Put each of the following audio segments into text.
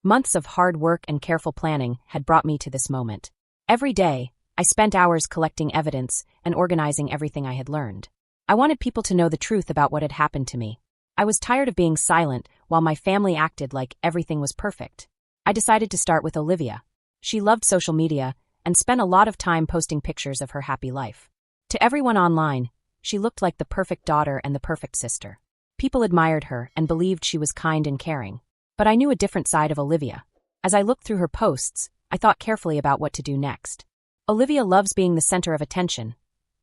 Months of hard work and careful planning had brought me to this moment. Every day, I spent hours collecting evidence and organizing everything I had learned. I wanted people to know the truth about what had happened to me. I was tired of being silent while my family acted like everything was perfect. I decided to start with Olivia. She loved social media and spent a lot of time posting pictures of her happy life. To everyone online, she looked like the perfect daughter and the perfect sister. People admired her and believed she was kind and caring. But I knew a different side of Olivia. As I looked through her posts, I thought carefully about what to do next. Olivia loves being the center of attention,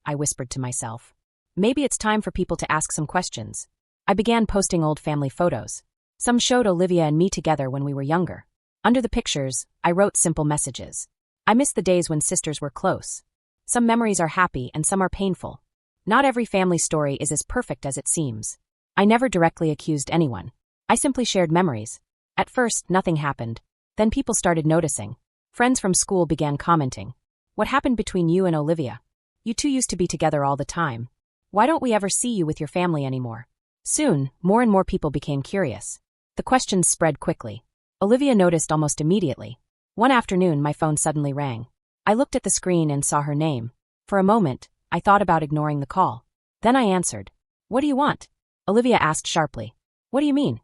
I whispered to myself. Maybe it's time for people to ask some questions. I began posting old family photos. Some showed Olivia and me together when we were younger. Under the pictures, I wrote simple messages. I miss the days when sisters were close. Some memories are happy and some are painful. Not every family story is as perfect as it seems. I never directly accused anyone. I simply shared memories. At first, nothing happened. Then people started noticing. Friends from school began commenting. What happened between you and Olivia? You two used to be together all the time. Why don't we ever see you with your family anymore? Soon, more and more people became curious. The questions spread quickly. Olivia noticed almost immediately. One afternoon, my phone suddenly rang. I looked at the screen and saw her name. For a moment, I thought about ignoring the call. Then I answered. What do you want? Olivia asked sharply. What do you mean?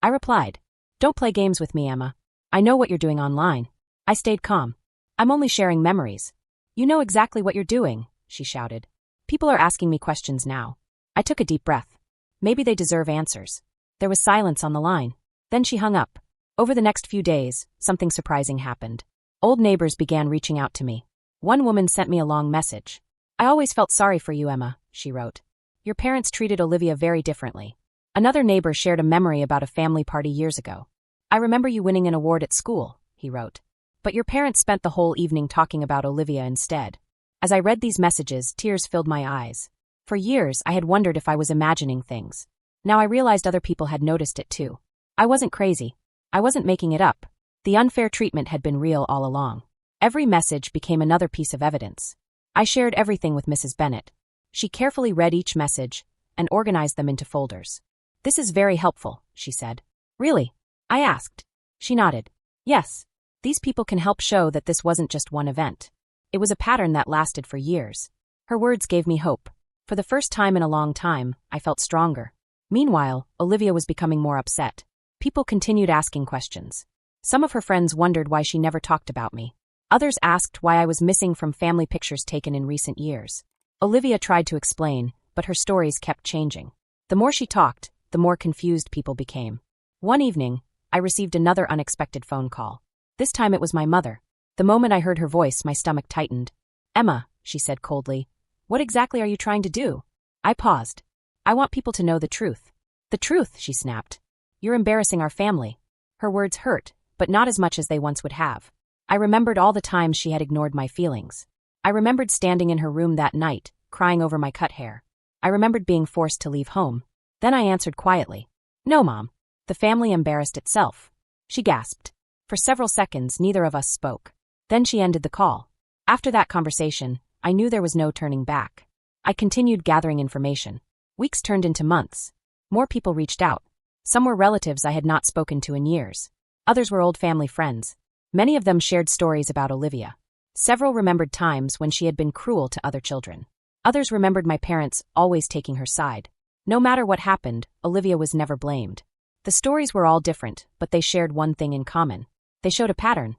I replied. Don't play games with me, Emma. I know what you're doing online. I stayed calm. I'm only sharing memories. You know exactly what you're doing, she shouted. People are asking me questions now. I took a deep breath. Maybe they deserve answers. There was silence on the line. Then she hung up. Over the next few days, something surprising happened. Old neighbors began reaching out to me. One woman sent me a long message. I always felt sorry for you, Emma, she wrote. Your parents treated Olivia very differently. Another neighbor shared a memory about a family party years ago. I remember you winning an award at school, he wrote. But your parents spent the whole evening talking about Olivia instead. As I read these messages, tears filled my eyes. For years, I had wondered if I was imagining things. Now I realized other people had noticed it too. I wasn't crazy. I wasn't making it up. The unfair treatment had been real all along. Every message became another piece of evidence. I shared everything with Mrs. Bennet. She carefully read each message and organized them into folders. This is very helpful, she said. Really? I asked. She nodded. Yes. These people can help show that this wasn't just one event. It was a pattern that lasted for years. Her words gave me hope. For the first time in a long time, I felt stronger. Meanwhile, Olivia was becoming more upset. People continued asking questions. Some of her friends wondered why she never talked about me. Others asked why I was missing from family pictures taken in recent years. Olivia tried to explain, but her stories kept changing. The more she talked, the more confused people became. One evening, I received another unexpected phone call. This time it was my mother. The moment I heard her voice, my stomach tightened. Emma, she said coldly, what exactly are you trying to do? I paused. I want people to know the truth. The truth, she snapped. You're embarrassing our family. Her words hurt, but not as much as they once would have. I remembered all the times she had ignored my feelings. I remembered standing in her room that night, crying over my cut hair. I remembered being forced to leave home. Then I answered quietly. No, Mom. The family embarrassed itself. She gasped. For several seconds, neither of us spoke. Then she ended the call. After that conversation, I knew there was no turning back. I continued gathering information. Weeks turned into months. More people reached out. Some were relatives I had not spoken to in years. Others were old family friends. Many of them shared stories about Olivia. Several remembered times when she had been cruel to other children. Others remembered my parents always taking her side. No matter what happened, Olivia was never blamed. The stories were all different, but they shared one thing in common. They showed a pattern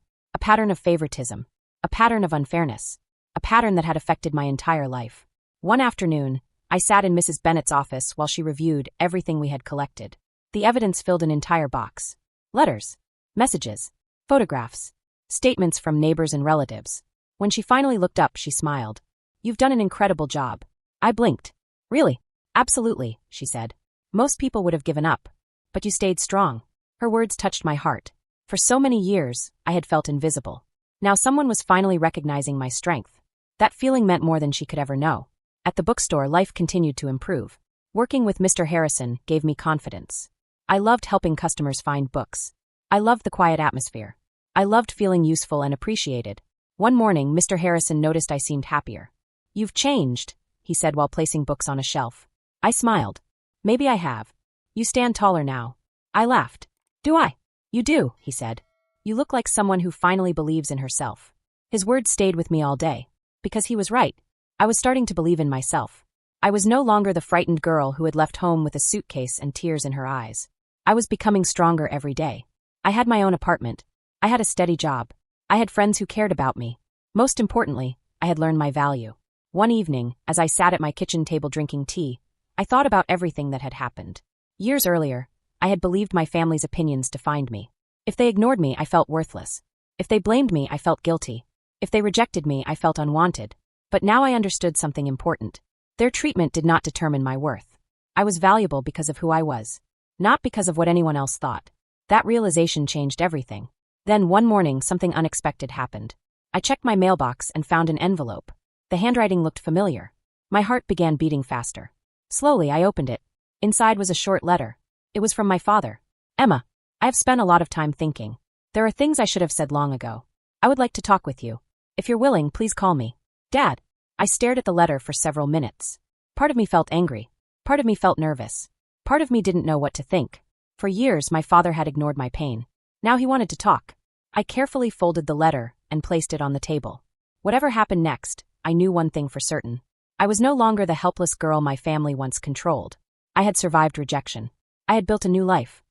of favoritism, a pattern of unfairness, a pattern that had affected my entire life. One afternoon, I sat in Mrs. Bennet's office while she reviewed everything we had collected. The evidence filled an entire box. Letters, messages, photographs, statements from neighbors and relatives. When she finally looked up, she smiled. You've done an incredible job. I blinked. Really? Absolutely, she said. Most people would have given up. But you stayed strong. Her words touched my heart. For so many years, I had felt invisible. Now someone was finally recognizing my strength. That feeling meant more than she could ever know. At the bookstore, life continued to improve. Working with Mr. Harrison gave me confidence. I loved helping customers find books. I loved the quiet atmosphere. I loved feeling useful and appreciated. One morning, Mr. Harrison noticed I seemed happier. You've changed, he said while placing books on a shelf. I smiled. Maybe I have. You stand taller now. I laughed. Do I? You do, he said. You look like someone who finally believes in herself." His words stayed with me all day. Because he was right. I was starting to believe in myself. I was no longer the frightened girl who had left home with a suitcase and tears in her eyes. I was becoming stronger every day. I had my own apartment. I had a steady job. I had friends who cared about me. Most importantly, I had learned my value. One evening, as I sat at my kitchen table drinking tea, I thought about everything that had happened. Years earlier, I had believed my family's opinions defined me. If they ignored me, I felt worthless. If they blamed me, I felt guilty. If they rejected me, I felt unwanted. But now I understood something important. Their treatment did not determine my worth. I was valuable because of who I was, not because of what anyone else thought. That realization changed everything. Then one morning, something unexpected happened. I checked my mailbox and found an envelope. The handwriting looked familiar. My heart began beating faster. Slowly, I opened it. Inside was a short letter. It was from my father. "Emma, I have spent a lot of time thinking. There are things I should have said long ago. I would like to talk with you. If you're willing, please call me." "Dad." I stared at the letter for several minutes. Part of me felt angry. Part of me felt nervous. Part of me didn't know what to think. For years, my father had ignored my pain. Now he wanted to talk. I carefully folded the letter and placed it on the table. Whatever happened next, I knew one thing for certain. I was no longer the helpless girl my family once controlled. I had survived rejection. I had built a new life.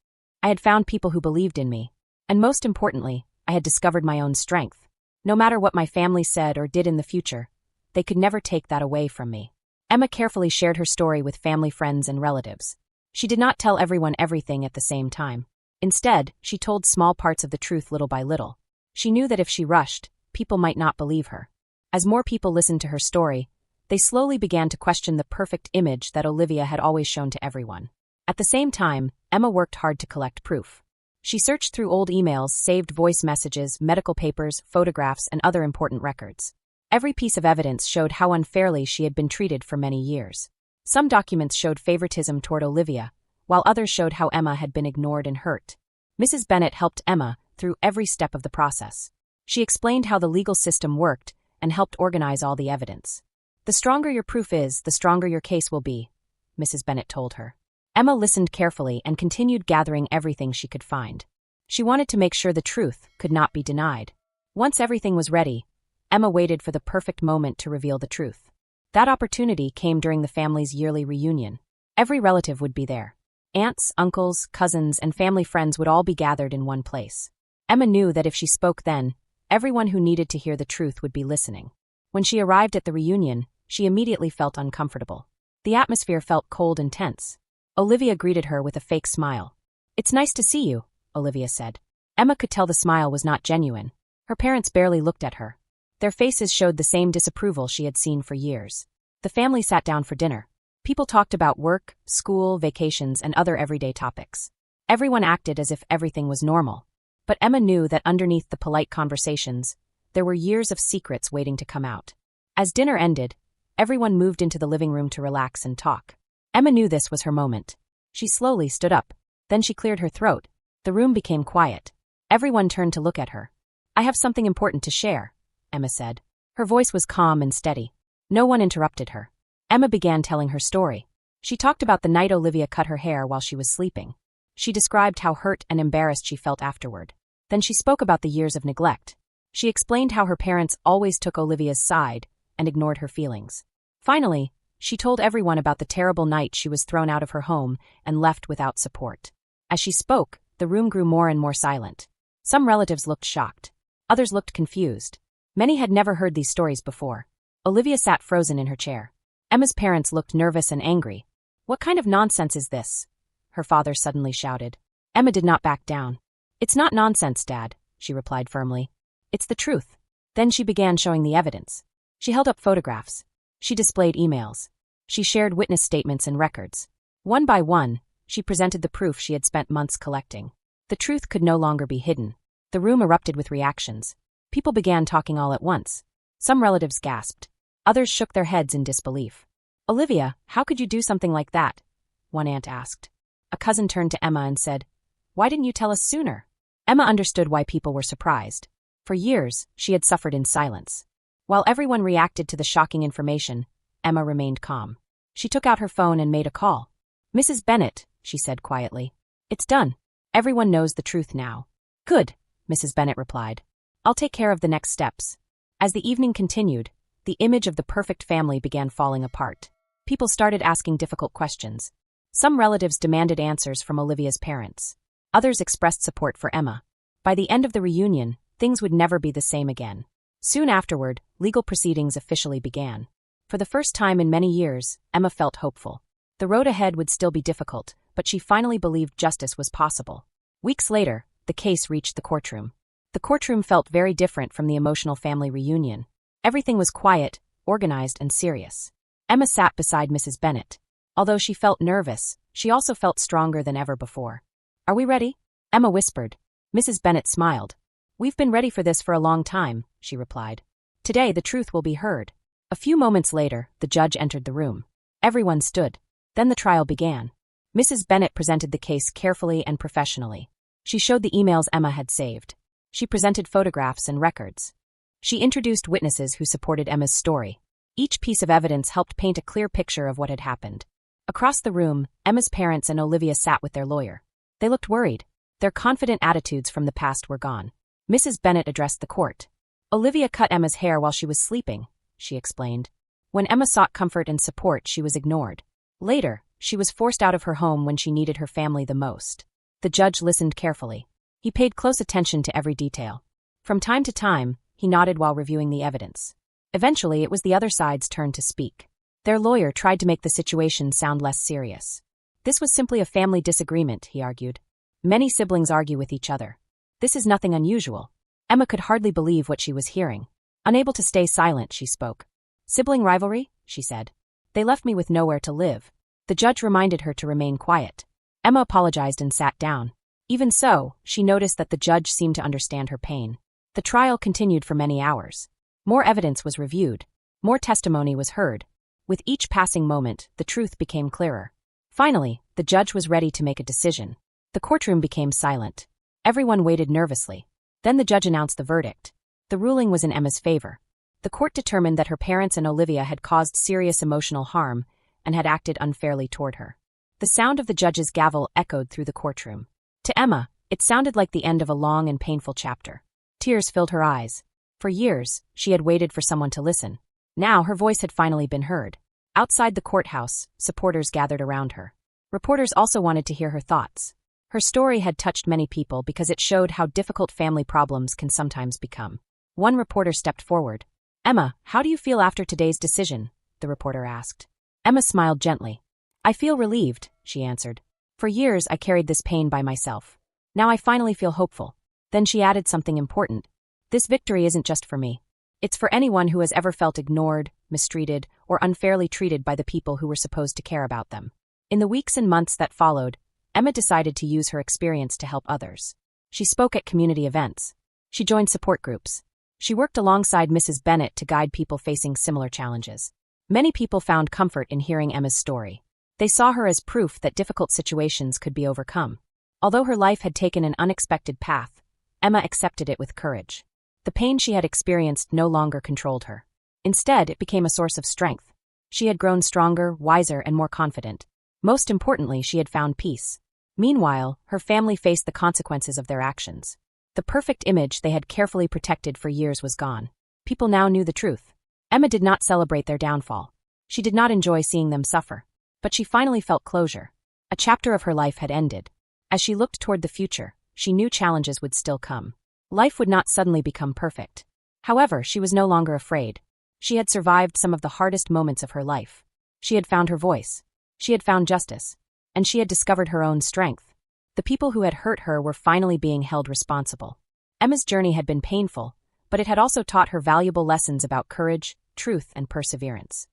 I had found people who believed in me. And most importantly, I had discovered my own strength. No matter what my family said or did in the future, they could never take that away from me. Emma carefully shared her story with family, friends, and relatives. She did not tell everyone everything at the same time. Instead, she told small parts of the truth little by little. She knew that if she rushed, people might not believe her. As more people listened to her story, they slowly began to question the perfect image that Olivia had always shown to everyone. At the same time, Emma worked hard to collect proof. She searched through old emails, saved voice messages, medical papers, photographs, and other important records. Every piece of evidence showed how unfairly she had been treated for many years. Some documents showed favoritism toward Olivia, while others showed how Emma had been ignored and hurt. Mrs. Bennett helped Emma through every step of the process. She explained how the legal system worked and helped organize all the evidence. "The stronger your proof is, the stronger your case will be," Mrs. Bennett told her. Emma listened carefully and continued gathering everything she could find. She wanted to make sure the truth could not be denied. Once everything was ready, Emma waited for the perfect moment to reveal the truth. That opportunity came during the family's yearly reunion. Every relative would be there. Aunts, uncles, cousins, and family friends would all be gathered in one place. Emma knew that if she spoke then, everyone who needed to hear the truth would be listening. When she arrived at the reunion, she immediately felt uncomfortable. The atmosphere felt cold and tense. Olivia greeted her with a fake smile. "It's nice to see you," Olivia said. Emma could tell the smile was not genuine. Her parents barely looked at her. Their faces showed the same disapproval she had seen for years. The family sat down for dinner. People talked about work, school, vacations, and other everyday topics. Everyone acted as if everything was normal. But Emma knew that underneath the polite conversations, there were years of secrets waiting to come out. As dinner ended, everyone moved into the living room to relax and talk. Emma knew this was her moment. She slowly stood up. Then she cleared her throat. The room became quiet. Everyone turned to look at her. "I have something important to share," Emma said. Her voice was calm and steady. No one interrupted her. Emma began telling her story. She talked about the night Olivia cut her hair while she was sleeping. She described how hurt and embarrassed she felt afterward. Then she spoke about the years of neglect. She explained how her parents always took Olivia's side and ignored her feelings. Finally, she told everyone about the terrible night she was thrown out of her home and left without support. As she spoke, the room grew more and more silent. Some relatives looked shocked. Others looked confused. Many had never heard these stories before. Olivia sat frozen in her chair. Emma's parents looked nervous and angry. "What kind of nonsense is this?" her father suddenly shouted. Emma did not back down. "It's not nonsense, Dad," she replied firmly. "It's the truth." Then she began showing the evidence. She held up photographs. She displayed emails. She shared witness statements and records. One by one, she presented the proof she had spent months collecting. The truth could no longer be hidden. The room erupted with reactions. People began talking all at once. Some relatives gasped. Others shook their heads in disbelief. "Olivia, how could you do something like that?" one aunt asked. A cousin turned to Emma and said, "Why didn't you tell us sooner?" Emma understood why people were surprised. For years, she had suffered in silence. While everyone reacted to the shocking information, Emma remained calm. She took out her phone and made a call. "Mrs. Bennett," she said quietly. "It's done. Everyone knows the truth now." "Good," Mrs. Bennet replied. I'll take care of the next steps. As the evening continued, the image of the perfect family began falling apart. People started asking difficult questions. Some relatives demanded answers from Olivia's parents. Others expressed support for Emma. By the end of the reunion, things would never be the same again. Soon afterward, legal proceedings officially began. For the first time in many years, Emma felt hopeful. The road ahead would still be difficult, but she finally believed justice was possible. Weeks later, the case reached the courtroom. The courtroom felt very different from the emotional family reunion. Everything was quiet, organized, and serious. Emma sat beside Mrs. Bennet. Although she felt nervous, she also felt stronger than ever before. Are we ready? Emma whispered. Mrs. Bennet smiled. We've been ready for this for a long time, she replied. Today the truth will be heard. A few moments later, the judge entered the room. Everyone stood. Then the trial began. Mrs. Bennet presented the case carefully and professionally. She showed the emails Emma had saved. She presented photographs and records. She introduced witnesses who supported Emma's story. Each piece of evidence helped paint a clear picture of what had happened. Across the room, Emma's parents and Olivia sat with their lawyer. They looked worried. Their confident attitudes from the past were gone. Mrs. Bennet addressed the court. Olivia cut Emma's hair while she was sleeping, she explained. When Emma sought comfort and support, she was ignored. Later, she was forced out of her home when she needed her family the most. The judge listened carefully. He paid close attention to every detail. From time to time, he nodded while reviewing the evidence. Eventually, it was the other side's turn to speak. Their lawyer tried to make the situation sound less serious. This was simply a family disagreement, he argued. Many siblings argue with each other. This is nothing unusual. Emma could hardly believe what she was hearing. Unable to stay silent, she spoke. Sibling rivalry? She said. They left me with nowhere to live. The judge reminded her to remain quiet. Emma apologized and sat down. Even so, she noticed that the judge seemed to understand her pain. The trial continued for many hours. More evidence was reviewed. More testimony was heard. With each passing moment, the truth became clearer. Finally, the judge was ready to make a decision. The courtroom became silent. Everyone waited nervously. Then the judge announced the verdict. The ruling was in Emma's favor. The court determined that her parents and Olivia had caused serious emotional harm and had acted unfairly toward her. The sound of the judge's gavel echoed through the courtroom. To Emma, it sounded like the end of a long and painful chapter. Tears filled her eyes. For years, she had waited for someone to listen. Now her voice had finally been heard. Outside the courthouse, supporters gathered around her. Reporters also wanted to hear her thoughts. Her story had touched many people because it showed how difficult family problems can sometimes become. One reporter stepped forward. Emma, how do you feel after today's decision? The reporter asked. Emma smiled gently. I feel relieved, she answered. For years I carried this pain by myself. Now I finally feel hopeful. Then she added something important. This victory isn't just for me. It's for anyone who has ever felt ignored, mistreated, or unfairly treated by the people who were supposed to care about them. In the weeks and months that followed, Emma decided to use her experience to help others. She spoke at community events. She joined support groups. She worked alongside Mrs. Bennet to guide people facing similar challenges. Many people found comfort in hearing Emma's story. They saw her as proof that difficult situations could be overcome. Although her life had taken an unexpected path, Emma accepted it with courage. The pain she had experienced no longer controlled her. Instead, it became a source of strength. She had grown stronger, wiser, and more confident. Most importantly, she had found peace. Meanwhile, her family faced the consequences of their actions. The perfect image they had carefully protected for years was gone. People now knew the truth. Emma did not celebrate their downfall. She did not enjoy seeing them suffer. But she finally felt closure. A chapter of her life had ended. As she looked toward the future, she knew challenges would still come. Life would not suddenly become perfect. However, she was no longer afraid. She had survived some of the hardest moments of her life. She had found her voice. She had found justice. And she had discovered her own strength. The people who had hurt her were finally being held responsible. Emma's journey had been painful, but it had also taught her valuable lessons about courage, truth, and perseverance.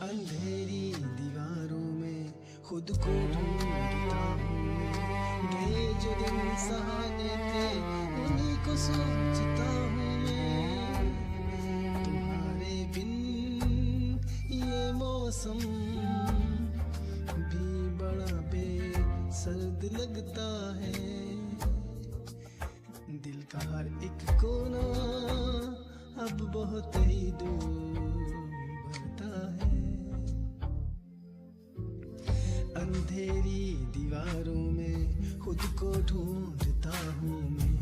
अंधेरी दीवारों में खुद को ढूंढता हूँ मैं गए जो दिन सहारे थे उन्हीं को सोचता हूँ मैं तुम्हारे बिन ये मौसम भी बड़ा बेसर्द लगता है दिल का हर एक कोना अब बहुत ही दूर भरता है अंधेरी दीवारों में खुद को ढूंढता हूँ मैं,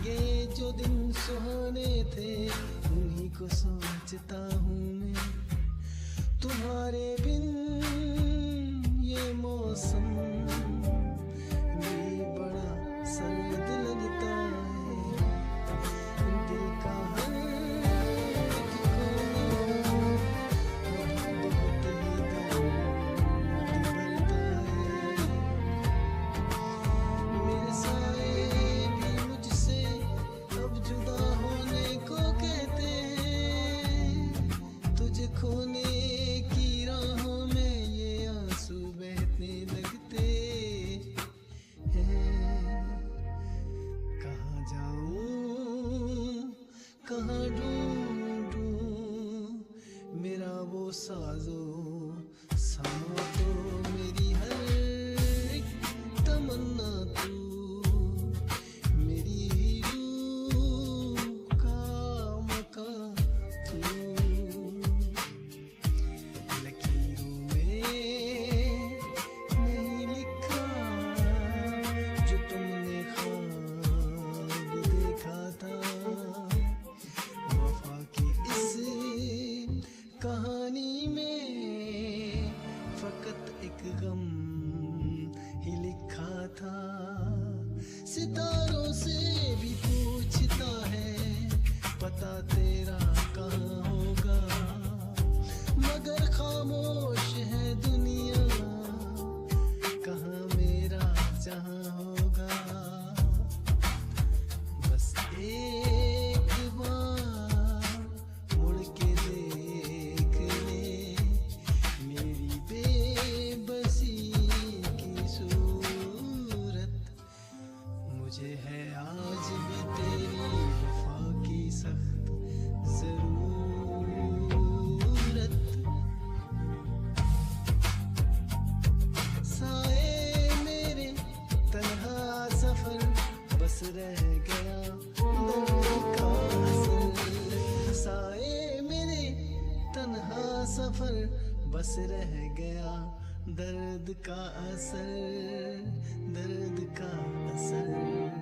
ये जो दिन सुहाने थे उन्हीं को सोचता हूँ मैं। तुम्हारे बिन ये मौसम भी बड़ा सर्द लगता है, दिल का हर बहुत ही दर्द भरता है। मेरे साए भी मुझसे अब जुदा होने को कहते हैं, तुझे खोने की राहों में ये आंसू बहने लगते हैं। कहाँ जाऊं कहाँ ढूंढूं मेरा वो साजो सामा, तो मेरी हर एक तमन्ना तू, मेरी रूह का मकां तू। लकीरों में नहीं लिखा जो तुमने ख्वाब देखा था, वफा की इस कहानी में फकत एक गम ही लिखा था। सितारों से भी पूछता है पता तेरा कहाँ होगा, मगर खामोश है दुनिया, कहाँ मेरा जहाँ होगा। बस एक बार मुड़ के देख ले मेरी बेबसी की सूरत, मुझे है आज भी तेरी वफा की सख्त जरूरत। साए मेरे तन्हा सफर बस रह गया दर्द का असर, साए मेरे तन्हा सफर बस रह गया दर्द का असर, दर्द का असर।